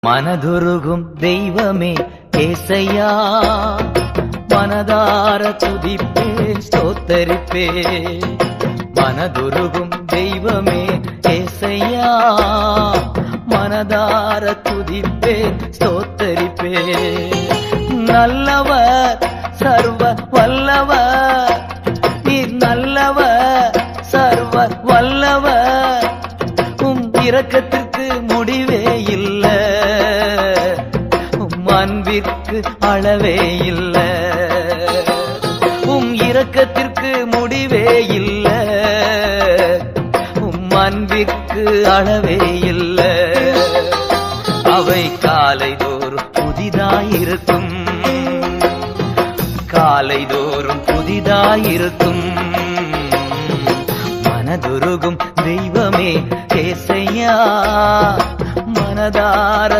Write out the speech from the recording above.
மனதுருகும் தெய்வமே ஏசையா, மனதார துதிப்பேன் ஸ்தோத்தரிப்பேன். மனதுருகும் தெய்வமே ஏசையா, மனதார துதிப்பேன் ஸ்தோத்தரிப்பேன். நல்லவர் சர்வ வல்லவர், நீர் நல்லவர் சர்வ வல்லவர். இரக்கத்திற்கு முடிவே இல்ல, அன்பிற்கு அளவே இல்ல. இரக்கத்திற்கு முடிவே இல்ல, அன்பிற்கு அளவே இல்ல. அவை காலைதோறும் புதிதாயிருக்கும், காலைதோறும் புதிதாயிருக்கும். மனதுருகும் தெய்வமே ஏசையா, மனதார